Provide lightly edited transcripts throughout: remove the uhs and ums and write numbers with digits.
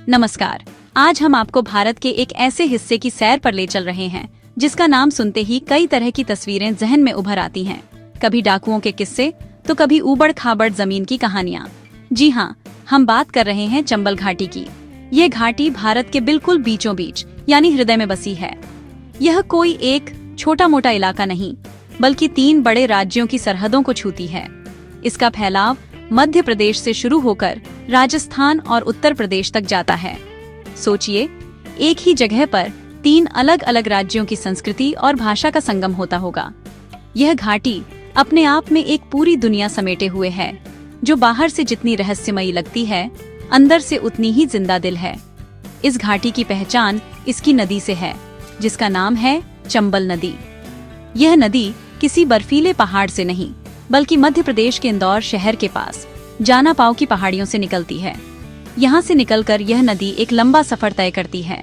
नमस्कार। आज हम आपको भारत के एक ऐसे हिस्से की सैर पर ले चल रहे हैं जिसका नाम सुनते ही कई तरह की तस्वीरें जहन में उभर आती हैं। कभी डाकुओं के किस्से तो कभी ऊबड़ खाबड़ जमीन की कहानियाँ। जी हाँ, हम बात कर रहे हैं चंबल घाटी की। ये घाटी भारत के बिल्कुल बीचों बीच यानी हृदय में बसी है। यह कोई एक छोटा मोटा इलाका नहीं, बल्कि 3 बड़े राज्यों की सरहदों को छूती है। इसका फैलाव मध्य प्रदेश से शुरू होकर राजस्थान और उत्तर प्रदेश तक जाता है। सोचिए, एक ही जगह पर 3 अलग अलग राज्यों की संस्कृति और भाषा का संगम होता होगा। यह घाटी अपने आप में एक पूरी दुनिया समेटे हुए है, जो बाहर से जितनी रहस्यमयी लगती है, अंदर से उतनी ही जिंदा दिल है। इस घाटी की पहचान इसकी नदी से है, जिसका नाम है चंबल नदी। यह नदी किसी बर्फीले पहाड़ से नहीं, बल्कि मध्य प्रदेश के इंदौर शहर के पास जाना पाव की पहाड़ियों से निकलती है। यहाँ से निकलकर यह नदी एक लंबा सफर तय करती है।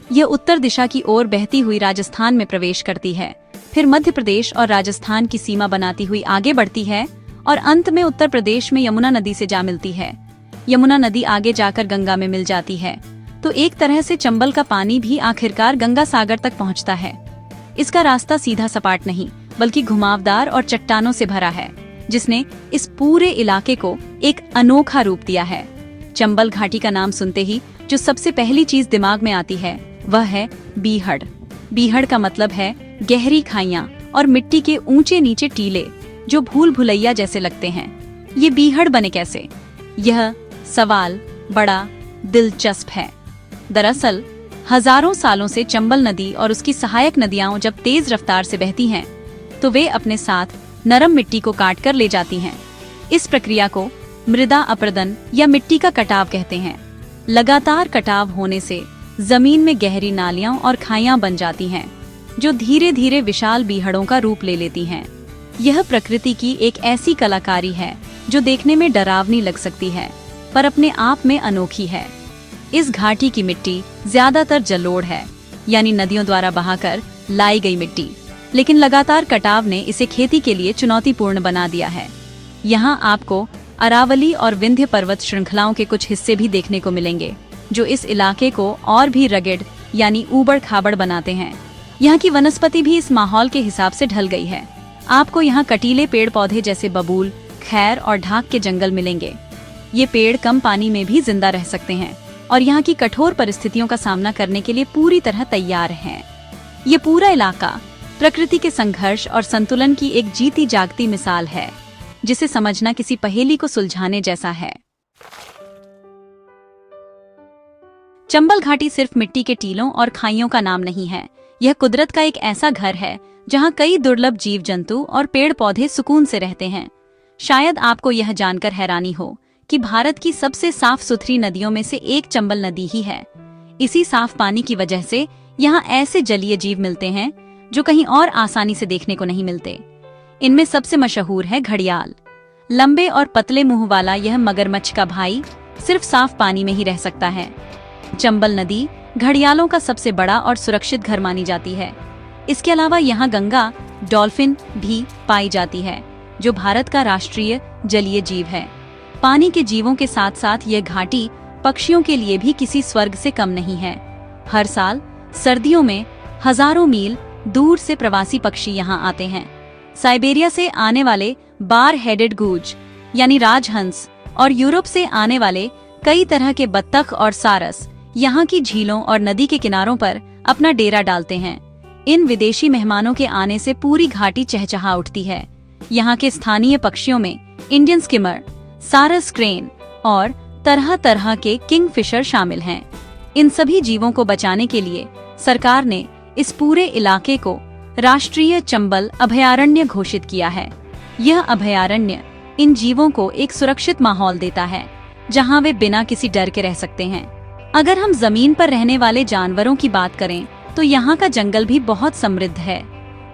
यह उत्तर दिशा की ओर बहती हुई राजस्थान में प्रवेश करती है, फिर मध्य प्रदेश और राजस्थान की सीमा बनाती हुई आगे बढ़ती है और अंत में उत्तर प्रदेश में यमुना नदी से जा मिलती है। यमुना नदी आगे जाकर गंगा में मिल जाती है, तो एक तरह से चंबल का पानी भी आखिरकार गंगा सागर तक पहुँचता है। इसका रास्ता सीधा सपाट नहीं, बल्कि घुमावदार और चट्टानों से भरा है, जिसने इस पूरे इलाके को एक अनोखा रूप दिया है। चंबल घाटी का नाम सुनते ही जो सबसे पहली चीज दिमाग में आती है वह है बीहड़। बीहड़ का मतलब है गहरी खाइयां और मिट्टी के ऊंचे नीचे टीले जो भूल भुलैया जैसे लगते हैं। ये बीहड़ बने कैसे? यह सवाल बड़ा दिलचस्प है। दरअसल हजारों सालों से चंबल नदी और उसकी सहायक नदियां जब तेज रफ्तार से बहती हैं, तो वे अपने साथ नरम मिट्टी को काट कर ले जाती हैं। इस प्रक्रिया को मृदा अपरदन या मिट्टी का कटाव कहते हैं। लगातार कटाव होने से जमीन में गहरी नालियां और खाइयां बन जाती हैं, जो धीरे धीरे विशाल बीहड़ों का रूप ले लेती हैं। यह प्रकृति की एक ऐसी कलाकारी है जो देखने में डरावनी लग सकती है, पर अपने आप में अनोखी है। इस घाटी की मिट्टी ज्यादातर जलोढ़ है, यानी नदियों द्वारा बहाकर लाई गई मिट्टी, लेकिन लगातार कटाव ने इसे खेती के लिए चुनौतीपूर्ण बना दिया है। यहाँ आपको अरावली और विंध्य पर्वत श्रृंखलाओं के कुछ हिस्से भी देखने को मिलेंगे, जो इस इलाके को और भी रगेड यानी ऊबड़ खाबड़ बनाते हैं। यहाँ की वनस्पति भी इस माहौल के हिसाब से ढल गई है। आपको यहाँ कटीले पेड़ पौधे जैसे बबूल, खैर और ढाक के जंगल मिलेंगे। ये पेड़ कम पानी में भी जिंदा रह सकते हैं और यहाँ की कठोर परिस्थितियों का सामना करने के लिए पूरी तरह तैयार हैं। ये पूरा इलाका प्रकृति के संघर्ष और संतुलन की एक जीती जागती मिसाल है, जिसे समझना किसी पहेली को सुलझाने जैसा है। चंबल घाटी सिर्फ मिट्टी के टीलों और खाइयों का नाम नहीं है। यह कुदरत का एक ऐसा घर है जहां कई दुर्लभ जीव जंतु और पेड़ पौधे सुकून से रहते हैं। शायद आपको यह जानकर हैरानी हो कि भारत की सबसे साफ सुथरी नदियों में से एक चंबल नदी ही है। इसी साफ पानी की वजह से यहाँ ऐसे जलीय जीव मिलते हैं जो कहीं और आसानी से देखने को नहीं मिलते। इनमें सबसे मशहूर है घड़ियाल। लंबे और पतले मुंह वाला यह मगरमच्छ का भाई सिर्फ साफ पानी में ही रह सकता है। चंबल नदी घड़ियालों का सबसे बड़ा और सुरक्षित घर मानी जाती है। इसके अलावा यहाँ गंगा डॉल्फिन भी पाई जाती है, जो भारत का राष्ट्रीय जलीय जीव है। पानी के जीवों के साथ साथ यह घाटी पक्षियों के लिए भी किसी स्वर्ग से कम नहीं है। हर साल सर्दियों में हजारों मील दूर से प्रवासी पक्षी यहाँ आते हैं। साइबेरिया से आने वाले बार हेडेड गूज यानी राजहंस और यूरोप से आने वाले कई तरह के बत्तख और सारस यहाँ की झीलों और नदी के किनारों पर अपना डेरा डालते हैं। इन विदेशी मेहमानों के आने से पूरी घाटी चहचहा उठती है। यहाँ के स्थानीय पक्षियों में इंडियन स्किमर, सारस क्रेन और तरह तरह के किंगफिशर शामिल हैं। इन सभी जीवों को बचाने के लिए सरकार ने इस पूरे इलाके को राष्ट्रीय चंबल अभयारण्य घोषित किया है। यह अभयारण्य इन जीवों को एक सुरक्षित माहौल देता है, जहां वे बिना किसी डर के रह सकते हैं। अगर हम जमीन पर रहने वाले जानवरों की बात करें, तो यहाँ का जंगल भी बहुत समृद्ध है।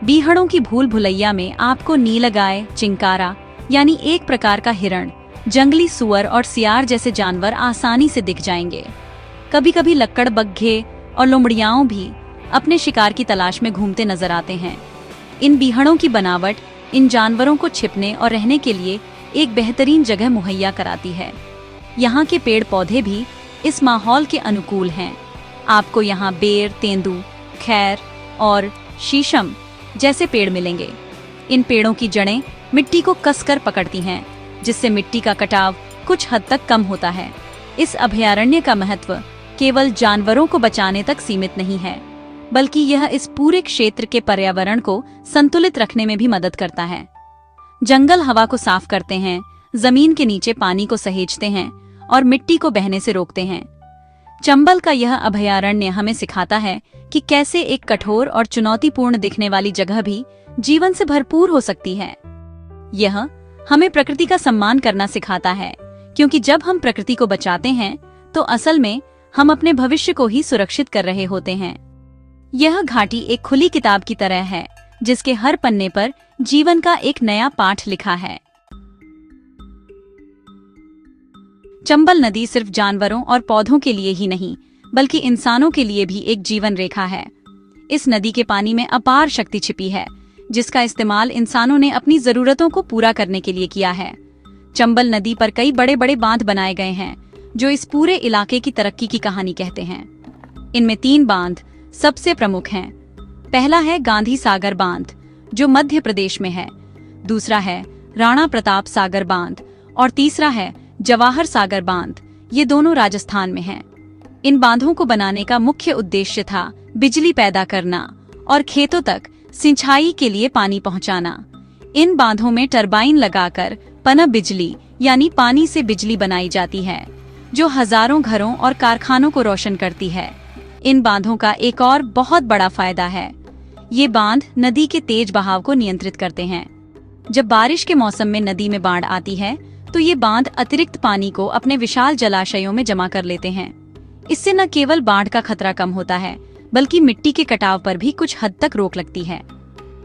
बीहड़ों की भूल भुलैया में आपको नीलगाय, चिंकारा यानी एक प्रकार का हिरण, जंगली सुअर और सियार जैसे जानवर आसानी से दिख जाएंगे। कभी कभी लक्कड़बग्घे और लोमड़ियाओं भी अपने शिकार की तलाश में घूमते नजर आते हैं। इन बीहड़ों की बनावट इन जानवरों को छिपने और रहने के लिए एक बेहतरीन जगह मुहैया कराती है। यहाँ के पेड़ पौधे भी इस माहौल के अनुकूल हैं। आपको यहाँ बेर, तेंदू, खैर और शीशम जैसे पेड़ मिलेंगे। इन पेड़ों की जड़ें मिट्टी को कसकर पकड़ती हैं, जिससे मिट्टी का कटाव कुछ हद तक कम होता है। इस अभयारण्य का महत्व केवल जानवरों को बचाने तक सीमित नहीं है, बल्कि यह इस पूरे क्षेत्र के पर्यावरण को संतुलित रखने में भी मदद करता है। जंगल हवा को साफ करते हैं, जमीन के नीचे पानी को सहेजते हैं और मिट्टी को बहने से रोकते हैं। चंबल का यह अभयारण्य हमें सिखाता है कि कैसे एक कठोर और चुनौतीपूर्ण दिखने वाली जगह भी जीवन से भरपूर हो सकती है। यह हमें प्रकृति का सम्मान करना सिखाता है, क्योंकि जब हम प्रकृति को बचाते हैं तो असल में हम अपने भविष्य को ही सुरक्षित कर रहे होते हैं। यह घाटी एक खुली किताब की तरह है, जिसके हर पन्ने पर जीवन का एक नया पाठ लिखा है। चंबल नदी सिर्फ जानवरों और पौधों के लिए ही नहीं, बल्कि इंसानों के लिए भी एक जीवन रेखा है। इस नदी के पानी में अपार शक्ति छिपी है, जिसका इस्तेमाल इंसानों ने अपनी जरूरतों को पूरा करने के लिए किया है। चंबल नदी पर कई बड़े बड़े बांध बनाए गए हैं, जो इस पूरे इलाके की तरक्की की कहानी कहते हैं। इनमें 3 बांध सबसे प्रमुख हैं। पहला है गांधी सागर बांध, जो मध्य प्रदेश में है। दूसरा है राणा प्रताप सागर बांध और तीसरा है जवाहर सागर बांध। ये दोनों राजस्थान में हैं। इन बांधों को बनाने का मुख्य उद्देश्य था बिजली पैदा करना और खेतों तक सिंचाई के लिए पानी पहुंचाना। इन बांधों में टरबाइन लगाकर पनप बिजली यानी पानी से बिजली बनाई जाती है, जो हजारों घरों और कारखानों को रोशन करती है। इन बांधों का एक और बहुत बड़ा फायदा है, ये बांध नदी के तेज बहाव को नियंत्रित करते हैं। जब बारिश के मौसम में नदी में बाढ़ आती है तो ये बांध अतिरिक्त पानी को अपने विशाल जलाशयों में जमा कर लेते हैं। इससे न केवल बाढ़ का खतरा कम होता है, बल्कि मिट्टी के कटाव पर भी कुछ हद तक रोक लगती है।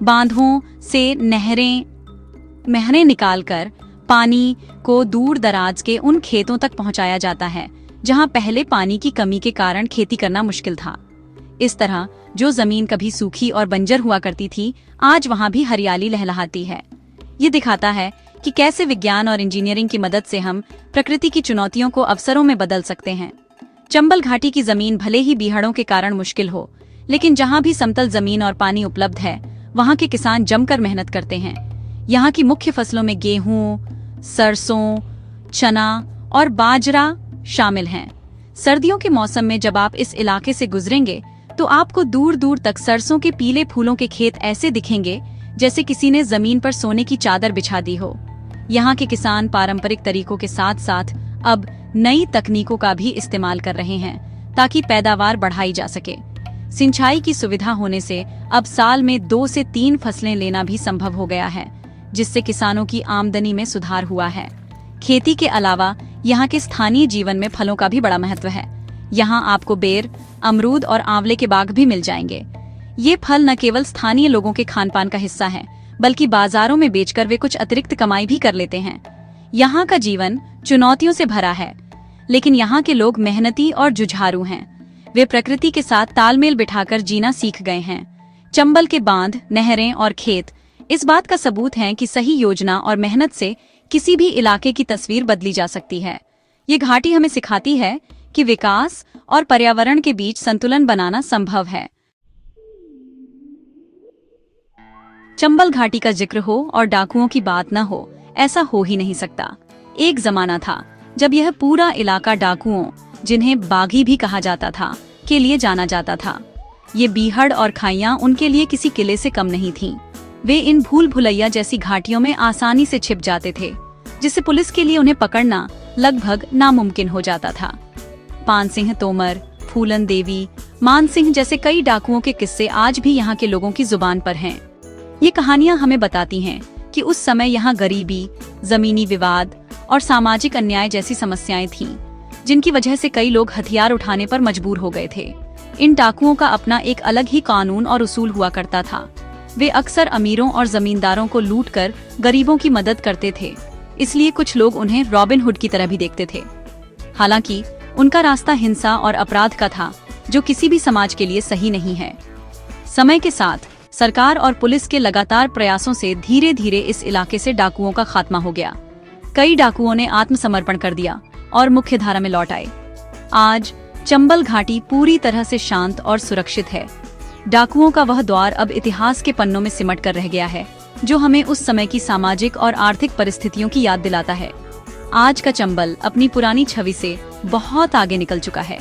बांधों से नहरें निकालकर पानी को दूर दराज के उन खेतों तक पहुंचाया जाता है, जहां पहले पानी की कमी के कारण खेती करना मुश्किल था। इस तरह जो जमीन कभी सूखी और बंजर हुआ करती थी, आज वहां भी हरियाली लहलहाती है। ये दिखाता है कि कैसे विज्ञान और इंजीनियरिंग की मदद से हम प्रकृति की चुनौतियों को अवसरों में बदल सकते हैं। चंबल घाटी की जमीन भले ही बीहड़ों के कारण मुश्किल हो, लेकिन जहां भी समतल जमीन और पानी उपलब्ध है, वहां के किसान जमकर मेहनत करते हैं। यहाँ की मुख्य फसलों में गेहूं, सरसों, चना और बाजरा शामिल हैं। सर्दियों के मौसम में जब आप इस इलाके से गुजरेंगे तो आपको दूर दूर तक सरसों के पीले फूलों के खेत ऐसे दिखेंगे जैसे किसी ने जमीन पर सोने की चादर बिछा दी हो। यहाँ के किसान पारंपरिक तरीकों के साथ साथ अब नई तकनीकों का भी इस्तेमाल कर रहे हैं, ताकि पैदावार बढ़ाई जा सके। सिंचाई की सुविधा होने से अब साल में 2 से 3 फसलें लेना भी संभव हो गया है, जिससे किसानों की आमदनी में सुधार हुआ है। खेती के अलावा यहाँ के स्थानीय जीवन में फलों का भी बड़ा महत्व है। यहाँ आपको बेर, अमरूद और आंवले के बाग भी मिल जाएंगे। ये फल न केवल स्थानीय लोगों के खानपान का हिस्सा है, बल्कि बाजारों में बेचकर वे कुछ अतिरिक्त कमाई भी कर लेते हैं। यहाँ का जीवन चुनौतियों से भरा है, लेकिन यहाँ के लोग मेहनती और जुझारू हैं। वे प्रकृति के साथ तालमेल बिठाकर जीना सीख गए हैं। चंबल के बांध, नहरें और खेत इस बात का सबूत हैं कि सही योजना और मेहनत से किसी भी इलाके की तस्वीर बदली जा सकती है। ये घाटी हमें सिखाती है कि विकास और पर्यावरण के बीच संतुलन बनाना संभव है। चंबल घाटी का जिक्र हो और डाकुओं की बात न हो, ऐसा हो ही नहीं सकता। एक जमाना था जब यह पूरा इलाका डाकुओं, जिन्हें बागी भी कहा जाता था, के लिए जाना जाता था। ये बीहड़ और खाइयां उनके लिए किसी किले से कम नहीं थीं। वे इन भूल भुलैया जैसी घाटियों में आसानी से छिप जाते थे, जिससे पुलिस के लिए उन्हें पकड़ना लगभग नामुमकिन हो जाता था। पान सिंह तोमर, फूलन देवी, मान सिंह जैसे कई डाकुओं के किस्से आज भी यहाँ के लोगों की जुबान पर हैं। ये कहानियां हमें बताती हैं कि उस समय यहाँ गरीबी, जमीनी विवाद और सामाजिक अन्याय जैसी समस्याएं थीं, जिनकी वजह से कई लोग हथियार उठाने पर मजबूर हो गए थे। इन डाकुओं का अपना एक अलग ही कानून और उसूल हुआ करता था। वे अक्सर अमीरों और जमींदारों को लूटकर गरीबों की मदद करते थे, इसलिए कुछ लोग उन्हें रॉबिन हुड की तरह भी देखते थे। हालांकि उनका रास्ता हिंसा और अपराध का था, जो किसी भी समाज के लिए सही नहीं है। समय के साथ सरकार और पुलिस के लगातार प्रयासों से धीरे धीरे इस इलाके से डाकुओं का खात्मा हो गया। कई डाकुओं ने आत्मसमर्पण कर दिया और मुख्य धारा में लौट आए। आज चंबल घाटी पूरी तरह से शांत और सुरक्षित है। डाकुओं का वह द्वार अब इतिहास के पन्नों में सिमट कर रह गया है, जो हमें उस समय की सामाजिक और आर्थिक परिस्थितियों की याद दिलाता है। आज का चंबल अपनी पुरानी छवि से बहुत आगे निकल चुका है।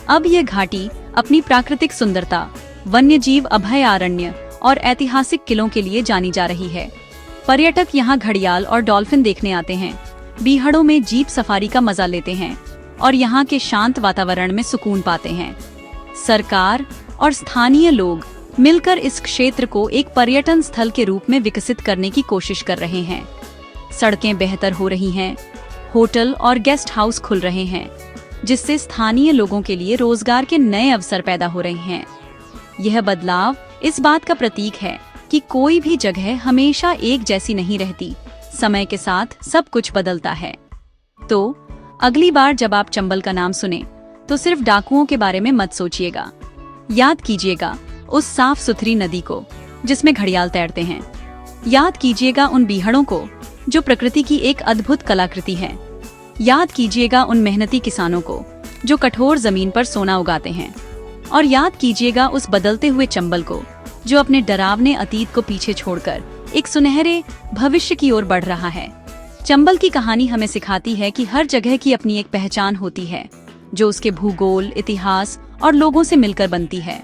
अब यह घाटी अपनी प्राकृतिक सुंदरता, वन्यजीव अभयारण्य और ऐतिहासिक किलों के लिए जानी जा रही है। पर्यटक यहाँ घड़ियाल और डॉल्फिन देखने आते हैं, बीहड़ों में जीप सफारी का मजा लेते हैं और यहाँ के शांत वातावरण में सुकून पाते हैं। सरकार और स्थानीय लोग मिलकर इस क्षेत्र को एक पर्यटन स्थल के रूप में विकसित करने की कोशिश कर रहे हैं। सड़कें बेहतर हो रही हैं, होटल और गेस्ट हाउस खुल रहे हैं, जिससे स्थानीय लोगों के लिए रोजगार के नए अवसर पैदा हो रहे हैं। यह बदलाव इस बात का प्रतीक है कि कोई भी जगह हमेशा एक जैसी नहीं रहती, समय के साथ सब कुछ बदलता है। तो अगली बार जब आप चंबल का नाम सुने तो सिर्फ डाकुओं के बारे में मत सोचिएगा। याद कीजिएगा उस साफ सुथरी नदी को जिसमें घड़ियाल तैरते हैं। याद कीजिएगा उन बीहड़ों को जो प्रकृति की एक अद्भुत कलाकृति है। याद कीजिएगा उन मेहनती किसानों को जो कठोर जमीन पर सोना उगाते हैं। और याद कीजिएगा उस बदलते हुए चंबल को जो अपने डरावने अतीत को पीछे छोड़कर एक सुनहरे भविष्य की ओर बढ़ रहा है। चंबल की कहानी हमें सिखाती है कि हर जगह की अपनी एक पहचान होती है, जो उसके भूगोल, इतिहास और लोगों से मिलकर बनती है।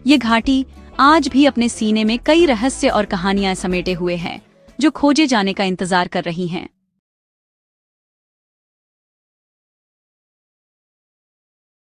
ये घाटी आज भी अपने सीने में कई रहस्य और कहानियां समेटे हुए है, जो खोजे जाने का इंतजार कर रही हैं।